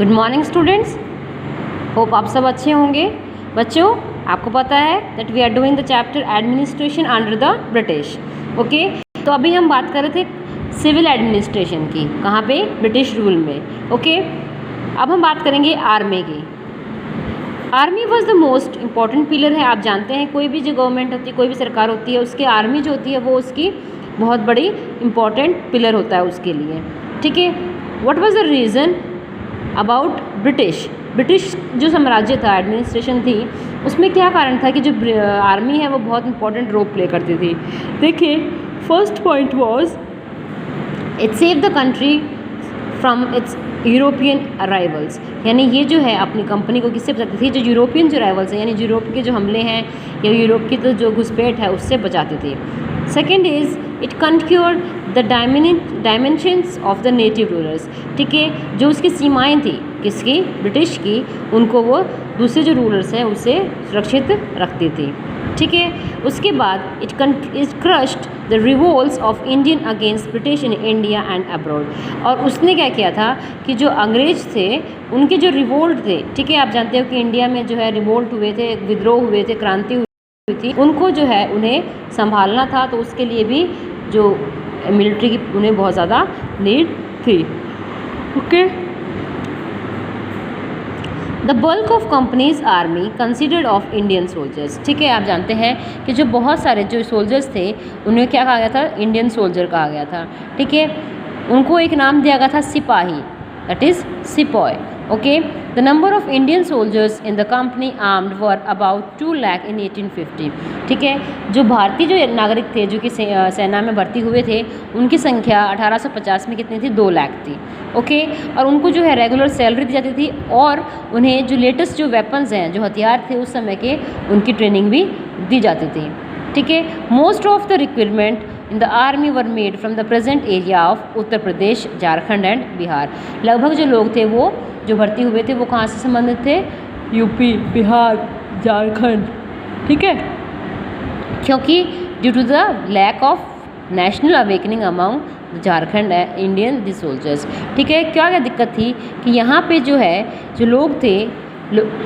Good morning students, hope आप सब अच्छे होंगे। बच्चों, आपको पता है that we are doing the chapter administration under the British. Okay, तो अभी हम बात कर रहे थे सिविल एडमिनिस्ट्रेशन की, कहाँ पे? ब्रिटिश रूल में। ओके, अब हम बात करेंगे आर्मी की। Army was the most important pillar है। आप जानते हैं कोई भी जो गवर्नमेंट होती है, कोई भी सरकार होती है, उसकी आर्मी जो होती है वो उसकी बहुत बड़ी इम्पॉर्टेंट पिलर होता है उसके लिए। ठीक है, what was the reason about British जो साम्राज्य था, एडमिनिस्ट्रेशन थी, उसमें क्या कारण था कि जो आर्मी है वो बहुत इंपॉर्टेंट रोल प्ले करती थी। देखिए, first point was it save the country from its European arrivals, यानी ये जो है अपनी कंपनी को किससे बचाती थी? जो यूरोपियन जो अराइवल्स हैं, यानी यूरोप के जो हमले हैं या यूरोप की तो जो घुसपैठ है उससे बचाती थी। Second is it conquered the dimensions of the native rulers. ठीक है, जो उसकी सीमाएं थी किसकी? ब्रिटिश की, उनको वो दूसरे जो रूलर्स हैं उससे सुरक्षित रखती थी। ठीक है, उसके बाद it crushed the revolts of Indian against British in India and abroad. और उसने क्या किया था कि जो अंग्रेज थे उनके जो रिवोल्ट थे, ठीक है, आप जानते हो कि इंडिया में जो है रिवोल्ट हुए थे, विद्रोह हुए थे, क्रांति हुई थी, उनको जो है उन्हें संभालना था, तो उसके लिए भी जो मिलिट्री की उन्हें बहुत ज़्यादा नीड थी। Okay, the bulk of companies army considered of Indian soldiers. ठीक है, आप जानते हैं कि जो बहुत सारे जो सोल्जर्स थे उन्हें क्या कहा गया था? इंडियन सोल्जर कहा गया था। ठीक है, उनको एक नाम दिया गया था सिपाही, that is sepoy. Okay, the number of Indian soldiers in the company armed were about 2 lakh in 1850। ठीक है, जो भारतीय जो नागरिक थे जो कि सेना में भर्ती हुए थे, उनकी संख्या 1850 में कितनी थी? 2 लाख थी। ओके, और उनको जो है रेगुलर सैलरी दी जाती थी और उन्हें जो लेटेस्ट जो वेपन्स हैं, जो हथियार थे उस समय के, उनकी ट्रेनिंग भी दी जाती थी। ठीक है, most of the requirement in the army were made from the present area of Uttar Pradesh, Jharkhand and Bihar. लगभग जो लोग थे वो जो भर्ती हुए थे वो कहाँ से संबंधित थे? यूपी, बिहार, झारखंड। ठीक है, क्योंकि due to the lack of national awakening among Jharkhand Indian the soldiers. ठीक है, क्या क्या दिक्कत थी कि यहाँ पे जो है जो लोग थे,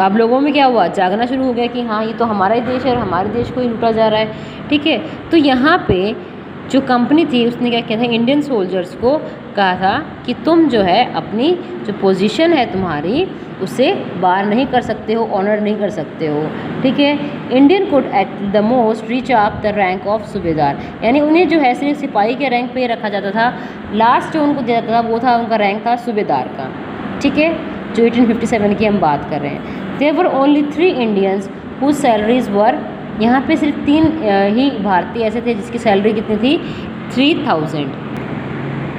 अब लोगों में क्या हुआ? जागना शुरू हो गया कि हाँ, ये तो हमारा ही देश है और हमारे देश को ही लूटा जा रहा है। ठीक है, तो यहाँ पे जो कंपनी थी उसने क्या किया था? इंडियन सोल्जर्स को कहा था कि तुम जो है अपनी जो पोजीशन है तुम्हारी उसे बार नहीं कर सकते हो, ऑनर नहीं कर सकते हो। ठीक है, Indian could at the most reach up the rank of सूबेदार, यानी उन्हें जो है सिर्फ सिपाही के रैंक पे रखा जाता था। लास्ट जो उनको दिया जाता था वो था उनका रैंक था सूबेदार का। ठीक है, जो 1857 की हम बात कर रहे हैं। There were only 3 Indians whose salaries were, यहाँ पे सिर्फ 3 ही भारतीय ऐसे थे जिसकी सैलरी कितनी थी? 3000।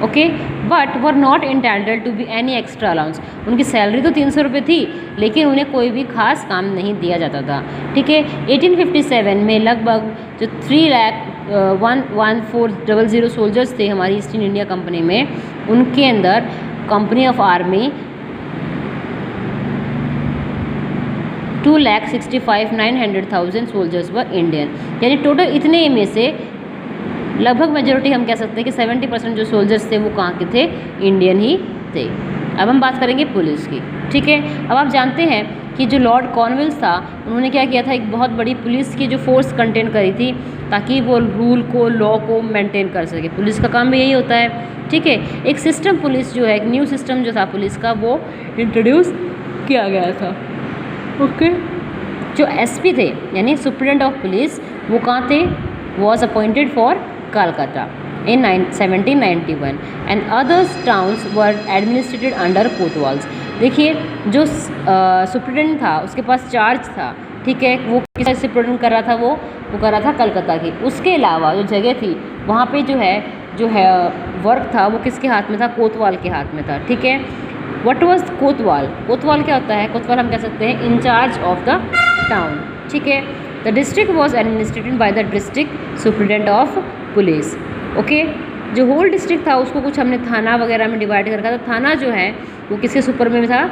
Okay, but were not entitled to be any extra allowance. उनकी सैलरी तो 300 रुपये थी, लेकिन उन्हें कोई भी खास काम नहीं दिया जाता था। ठीक है, 1857 में लगभग जो 3,14,000 सोल्जर्स थे हमारी ईस्ट इंडिया कंपनी में, उनके अंदर company of army 2,65,900,000 soldiers were Indian, यानी टोटल इतने में से लगभग मेजोरिटी हम कह सकते हैं कि 70% जो सोल्जर्स थे वो कहाँ के थे? इंडियन ही थे। अब हम बात करेंगे पुलिस की। ठीक है, अब आप जानते हैं कि जो लॉर्ड कॉर्नवालिस था उन्होंने क्या किया था? एक बहुत बड़ी पुलिस की जो फोर्स कंटेन करी थी ताकि वो रूल को, लॉ को मेंटेन कर सके। पुलिस का काम भी यही होता है। ठीक है, एक सिस्टम पुलिस जो है, एक न्यू सिस्टम जो था पुलिस का, वो इंट्रोड्यूस किया गया था। ओके, जो एसपी थे यानी सुप्रीडेंट ऑफ पुलिस, वो कहाँ थे? Was appointed for Calcutta in 1791 and others towns were administrated under कोतवाल्स। देखिए, जो सुप्रीडेंट था उसके पास चार्ज था। ठीक है, वो किस सुप्रीडेंट कर रहा था? वो कर रहा था कलकत्ता की। उसके अलावा जो जगह थी वहाँ पे जो है वर्क था वो किसके हाथ में था? कोतवाल के हाथ में था। ठीक है, व्हाट वाज कोतवाल? कोतवाल क्या होता है? कोतवाल हम कह सकते हैं इंचार्ज ऑफ द टाउन। ठीक है, the district was administrated by the district superintendent of police. Okay, जो होल डिस्ट्रिक्ट था उसको कुछ हमने थाना वगैरह में डिवाइड कर रखा था। थाना जो है वो किसके सुपर में था?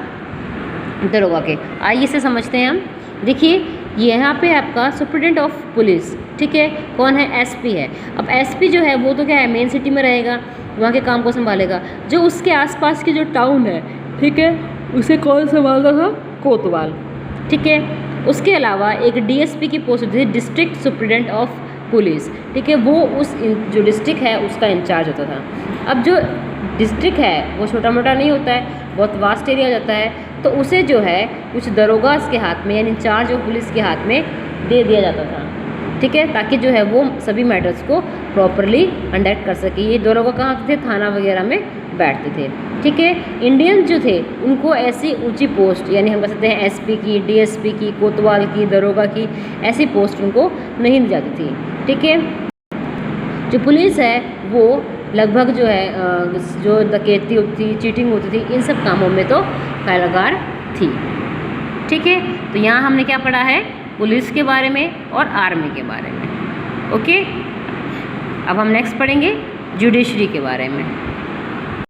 दरोगा के। आइए इसे समझते हैं हम। देखिए, यहाँ पे आपका सुप्रीडेंट ऑफ पुलिस, ठीक है, कौन है? एसपी है। अब एसपी जो है वो तो क्या है? मेन सिटी में रहेगा, वहाँ के काम को संभालेगा। जो उसके आसपास की जो टाउन है, ठीक है, उसे कौन संभालता था? कोतवाल। ठीक है, उसके अलावा एक डीएसपी की पोस्ट होती थी, डिस्ट्रिक्ट सुप्रिटेंडेंट ऑफ पुलिस। ठीक है, वो उस जो डिस्ट्रिक्ट है उसका इंचार्ज होता था। अब जो डिस्ट्रिक्ट है वो छोटा मोटा नहीं होता है, बहुत वास्ट एरिया जाता है, तो उसे जो है कुछ दरोगास के हाथ में यानी इंचार्ज ऑफ पुलिस के हाथ में दे दिया जाता था। ठीक है, ताकि जो है वो सभी मैटर्स को प्रॉपरली कंडक्ट कर सके। ये दरोगा कहाँ होते थे? थाना वगैरह में बैठते थे। ठीक है, इंडियन जो थे उनको ऐसी ऊंची पोस्ट यानी हम कह सकते हैं एसपी की, डीएसपी की, कोतवाल की, दरोगा की, ऐसी पोस्ट उनको नहीं दी जाती थी। ठीक है, जो पुलिस है वो लगभग जो है जो डकैती होती थी, चीटिंग होती थी, इन सब कामों में तो कारगर थी। ठीक है, तो यहाँ हमने क्या पढ़ा है? पुलिस के बारे में और आर्मी के बारे में। ओके, अब हम नेक्स्ट पढ़ेंगे जुडिशरी के बारे में।